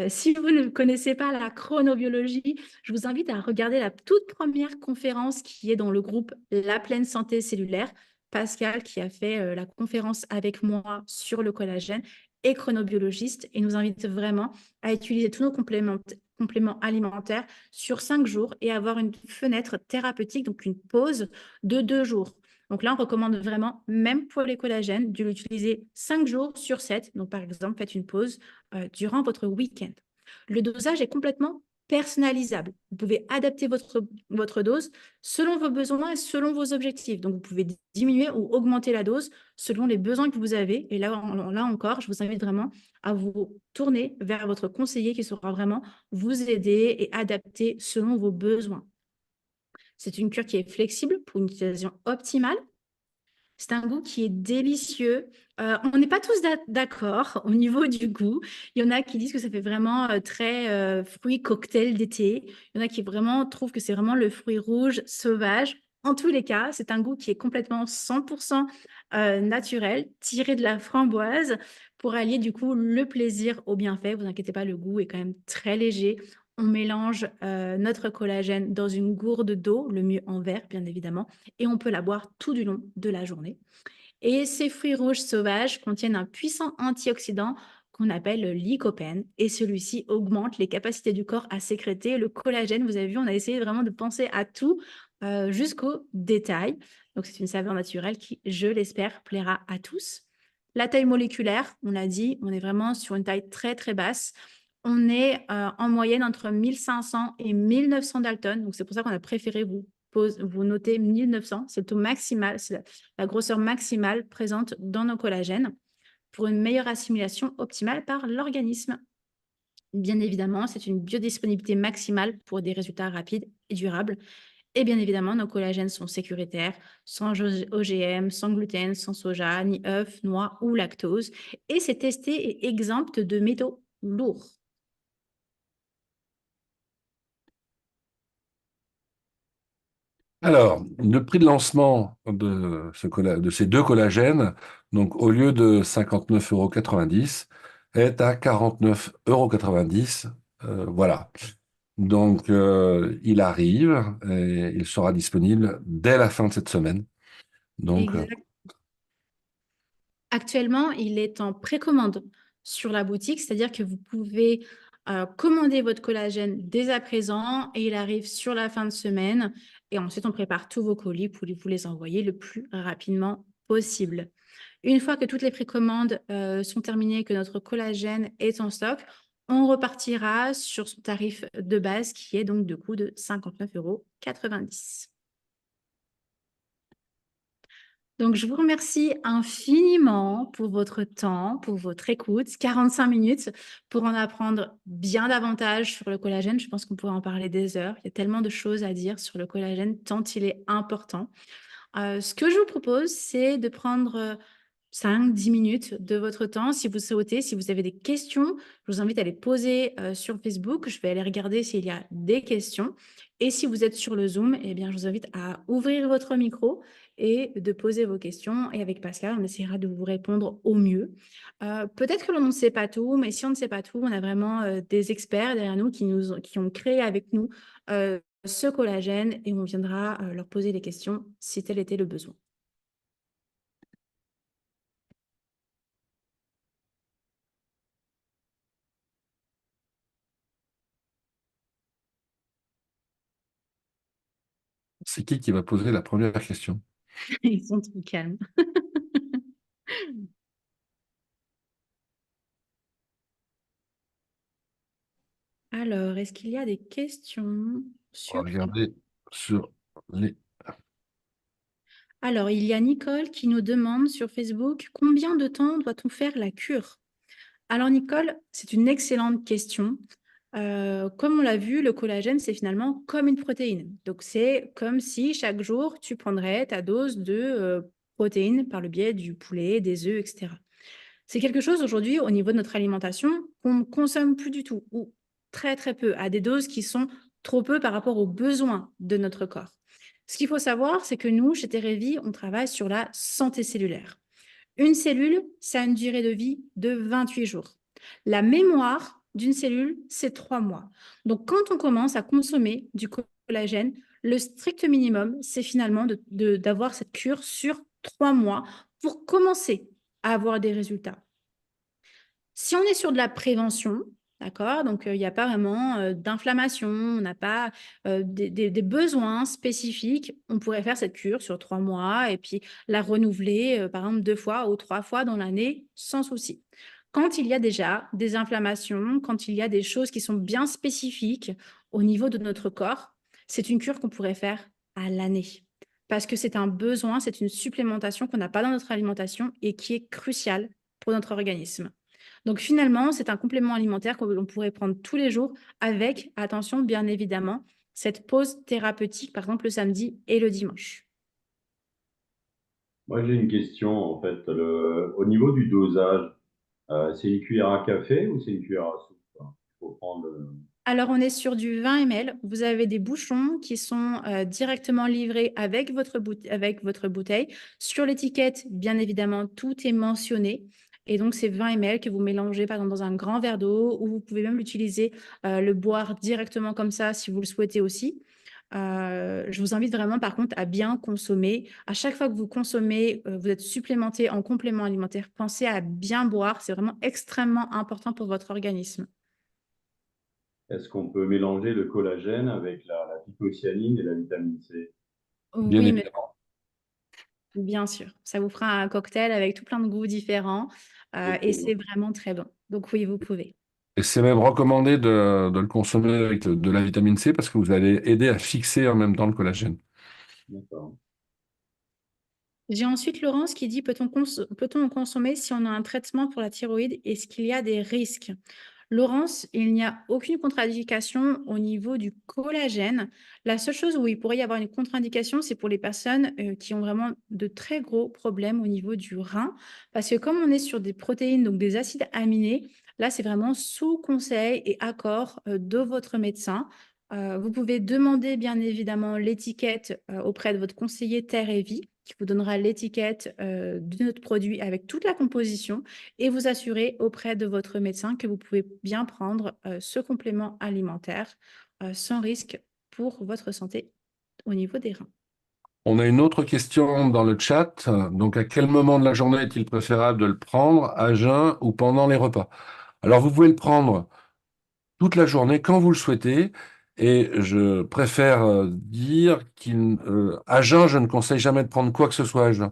Speaker 6: Si vous ne connaissez pas la chronobiologie, je vous invite à regarder la toute première conférence qui est dans le groupe La Pleine Santé Cellulaire. Pascal, qui a fait la conférence avec moi sur le collagène, est chronobiologiste et nous invite vraiment à utiliser tous nos compléments alimentaires sur 5 jours et avoir une fenêtre thérapeutique, donc une pause de 2 jours. Donc là, on recommande vraiment, même pour les collagènes, de l'utiliser 5 jours sur 7. Donc par exemple, faites une pause durant votre week-end. Le dosage est complètement personnalisable. Vous pouvez adapter votre dose selon vos besoins et selon vos objectifs. Donc, vous pouvez diminuer ou augmenter la dose selon les besoins que vous avez. Et là encore, je vous invite vraiment à vous tourner vers votre conseiller qui saura vraiment vous aider et adapter selon vos besoins. C'est une cure qui est flexible pour une utilisation optimale. C'est un goût qui est délicieux. On n'est pas tous d'accord au niveau du goût. Il y en a qui disent que ça fait vraiment très fruit cocktail d'été. Il y en a qui vraiment trouvent que c'est vraiment le fruit rouge sauvage. En tous les cas, c'est un goût qui est complètement 100% naturel, tiré de la framboise pour allier du coup le plaisir au bienfait. Vous inquiétez pas, le goût est quand même très léger. On mélange notre collagène dans une gourde d'eau, le mieux en verre bien évidemment, et on peut la boire tout du long de la journée. Et ces fruits rouges sauvages contiennent un puissant antioxydant qu'on appelle le lycopène, et celui-ci augmente les capacités du corps à sécréter le collagène. Vous avez vu, on a essayé vraiment de penser à tout jusqu'au détail. Donc c'est une saveur naturelle qui, je l'espère, plaira à tous. La taille moléculaire, on l'a dit, on est vraiment sur une taille très très basse. On est en moyenne entre 1500 et 1900 Dalton. Donc, c'est pour ça qu'on a préféré vous noter 1900. C'est le taux maximal, c'est la grosseur maximale présente dans nos collagènes pour une meilleure assimilation optimale par l'organisme. Bien évidemment, c'est une biodisponibilité maximale pour des résultats rapides et durables. Et bien évidemment, nos collagènes sont sécuritaires, sans OGM, sans gluten, sans soja, ni œufs, noix ou lactose. Et c'est testé et exempt de métaux lourds.
Speaker 1: Alors, le prix de lancement de ces deux collagènes, donc au lieu de 59,90 € est à 49,90 €. Voilà. Donc, il arrive et il sera disponible dès la fin de cette semaine. Donc,
Speaker 6: Actuellement, il est en précommande sur la boutique, c'est-à-dire que vous pouvez commander votre collagène dès à présent et il arrive sur la fin de semaine. Et ensuite, on prépare tous vos colis pour vous les envoyer le plus rapidement possible. Une fois que toutes les précommandes sont terminées, que notre collagène est en stock, on repartira sur son tarif de base qui est donc de coût de 59,90 €. Donc, je vous remercie infiniment pour votre temps, pour votre écoute, 45 minutes pour en apprendre bien davantage sur le collagène. Je pense qu'on pourrait en parler des heures. Il y a tellement de choses à dire sur le collagène, tant il est important. Ce que je vous propose, c'est de prendre 5-10 minutes de votre temps. Si vous souhaitez, si vous avez des questions, je vous invite à les poser sur Facebook. Je vais aller regarder s'il y a des questions. Et si vous êtes sur le Zoom, eh bien, je vous invite à ouvrir votre micro et de poser vos questions. Et avec Pascal, on essaiera de vous répondre au mieux. Peut-être que l'on ne sait pas tout, mais si on ne sait pas tout, on a vraiment des experts derrière nous qui ont créé avec nous ce collagène et on viendra leur poser des questions si tel était le besoin.
Speaker 1: C'est qui va poser la première question?
Speaker 6: Ils sont trop calmes. Alors, est-ce qu'il y a des questions
Speaker 1: On va
Speaker 6: sur...
Speaker 1: regarder sur les...
Speaker 6: Alors, il y a Nicole qui nous demande sur Facebook, combien de temps doit-on faire la cure? Alors, Nicole, c'est une excellente question. Comme on l'a vu, le collagène, c'est finalement comme une protéine. Donc, c'est comme si chaque jour, tu prendrais ta dose de protéines par le biais du poulet, des œufs, etc. C'est quelque chose aujourd'hui au niveau de notre alimentation qu'on ne consomme plus du tout ou très très peu, à des doses qui sont trop peu par rapport aux besoins de notre corps. Ce qu'il faut savoir, c'est que nous, chez Terevi, on travaille sur la santé cellulaire. Une cellule, ça a une durée de vie de 28 jours. La mémoire d'une cellule, c'est 3 mois. Donc, quand on commence à consommer du collagène, le strict minimum, c'est finalement d'avoir cette cure sur 3 mois pour commencer à avoir des résultats. Si on est sur de la prévention, d'accord, donc il n'y a pas vraiment d'inflammation, on n'a pas des besoins spécifiques, on pourrait faire cette cure sur 3 mois et puis la renouveler, par exemple, 2 fois ou 3 fois dans l'année sans souci. Quand il y a déjà des inflammations, quand il y a des choses qui sont bien spécifiques au niveau de notre corps, c'est une cure qu'on pourrait faire à l'année. Parce que c'est un besoin, c'est une supplémentation qu'on n'a pas dans notre alimentation et qui est cruciale pour notre organisme. Donc finalement, c'est un complément alimentaire que l'on pourrait prendre tous les jours avec, attention, bien évidemment, cette pause thérapeutique, par exemple le samedi et le dimanche.
Speaker 3: Moi, j'ai une question, en fait. Au niveau du dosage, c'est une cuillère à café ou c'est une cuillère à soupe, hein? Il faut prendre...
Speaker 6: Alors, on est sur du 20 ml. Vous avez des bouchons qui sont directement livrés avec votre bouteille. Sur l'étiquette, bien évidemment, tout est mentionné. Et donc, c'est 20 ml que vous mélangez, par exemple, dans un grand verre d'eau ou vous pouvez même l'utiliser, le boire directement comme ça si vous le souhaitez aussi. Je vous invite vraiment, par contre, à bien consommer. À chaque fois que vous consommez, vous êtes supplémenté en complément alimentaire, pensez à bien boire. C'est vraiment extrêmement important pour votre organisme.
Speaker 3: Est-ce qu'on peut mélanger le collagène avec la phycocyanine et la vitamine C?
Speaker 1: Bien
Speaker 6: Oui, mais
Speaker 1: évidemment.
Speaker 6: bien sûr. Ça vous fera un cocktail avec tout plein de goûts différents et c'est vraiment très bon. Donc oui, vous pouvez.
Speaker 1: Et c'est même recommandé de le consommer avec de la vitamine C parce que vous allez aider à fixer en même temps le collagène.
Speaker 3: D'accord.
Speaker 6: J'ai ensuite Laurence qui dit, peut-on en consommer si on a un traitement pour la thyroïde? Est-ce qu'il y a des risques? Laurence, il n'y a aucune contre-indication au niveau du collagène. La seule chose où il pourrait y avoir une contre-indication, c'est pour les personnes qui ont vraiment de très gros problèmes au niveau du rein. Parce que comme on est sur des protéines, donc des acides aminés, là, c'est vraiment sous conseil et accord de votre médecin. Vous pouvez demander bien évidemment l'étiquette auprès de votre conseiller Terre et Vie qui vous donnera l'étiquette de notre produit avec toute la composition et vous assurer auprès de votre médecin que vous pouvez bien prendre ce complément alimentaire sans risque pour votre santé au niveau des reins.
Speaker 1: On a une autre question dans le chat. Donc, à quel moment de la journée est-il préférable de le prendre, à jeun ou pendant les repas? Alors, vous pouvez le prendre toute la journée quand vous le souhaitez. Et je préfère dire qu'à jeun, je ne conseille jamais de prendre quoi que ce soit à jeun.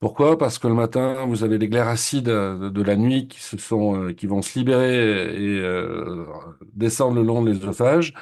Speaker 1: Pourquoi? Parce que le matin, vous avez les glaires acides de la nuit qui vont se libérer et descendre le long de l'œsophage.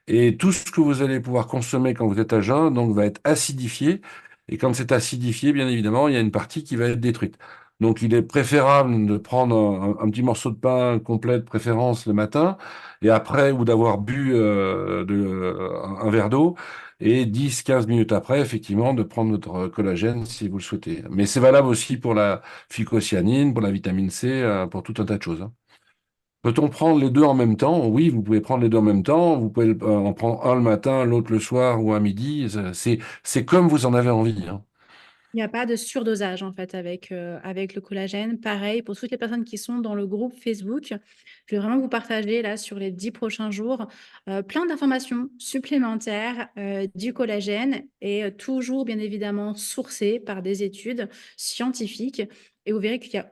Speaker 1: Et tout ce que vous allez pouvoir consommer quand vous êtes à jeun, donc, va être acidifié. Et quand c'est acidifié, bien évidemment, il y a une partie qui va être détruite. Donc, il est préférable de prendre un petit morceau de pain complet, de préférence le matin, et après, ou d'avoir bu un verre d'eau, et 10-15 minutes après, effectivement, de prendre votre collagène si vous le souhaitez. Mais c'est valable aussi pour la phycocyanine, pour la vitamine C, pour tout un tas de choses, hein. Peut-on prendre les deux en même temps? Oui, vous pouvez prendre les deux en même temps. Vous pouvez en prendre un le matin, l'autre le soir ou à midi. C'est comme vous en avez envie, hein.
Speaker 6: Il n'y a pas de surdosage en fait avec le collagène. Pareil, pour toutes les personnes qui sont dans le groupe Facebook, je vais vraiment vous partager là sur les 10 prochains jours plein d'informations supplémentaires du collagène et toujours bien évidemment sourcées par des études scientifiques. Et vous verrez qu'il n'y a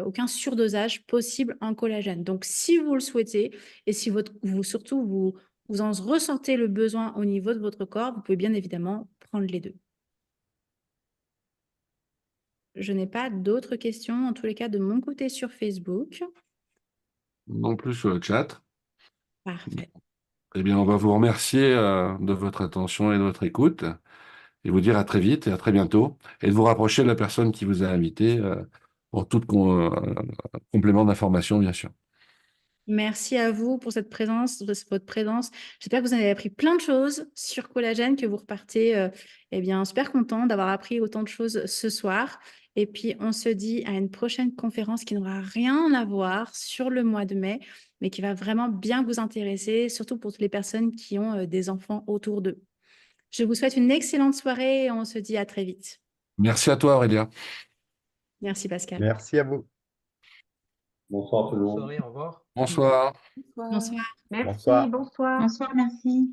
Speaker 6: aucun surdosage possible en collagène. Donc, si vous le souhaitez et si vous en ressentez le besoin au niveau de votre corps, vous pouvez bien évidemment prendre les deux. Je n'ai pas d'autres questions, en tous les cas de mon côté sur Facebook.
Speaker 1: Non plus sur le chat.
Speaker 6: Parfait.
Speaker 1: Eh bien, on va vous remercier de votre attention et de votre écoute et vous dire à très vite et à très bientôt et de vous rapprocher de la personne qui vous a invité pour tout complément d'information, bien sûr.
Speaker 6: Merci à vous pour cette présence, votre présence. J'espère que vous avez appris plein de choses sur collagène, que vous repartez eh bien, super content d'avoir appris autant de choses ce soir. Et puis, on se dit à une prochaine conférence qui n'aura rien à voir sur le mois de mai, mais qui va vraiment bien vous intéresser, surtout pour toutes les personnes qui ont des enfants autour d'eux. Je vous souhaite une excellente soirée et on se dit à très vite.
Speaker 1: Merci à toi, Aurélia.
Speaker 6: Merci Pascal.
Speaker 5: Merci à vous.
Speaker 3: Bonsoir tout le
Speaker 7: Bonne
Speaker 3: monde.
Speaker 7: soirée, au revoir.
Speaker 1: Bonsoir.
Speaker 6: Bonsoir.
Speaker 2: Merci,
Speaker 5: Bonsoir.
Speaker 2: bonsoir.
Speaker 4: Bonsoir, merci.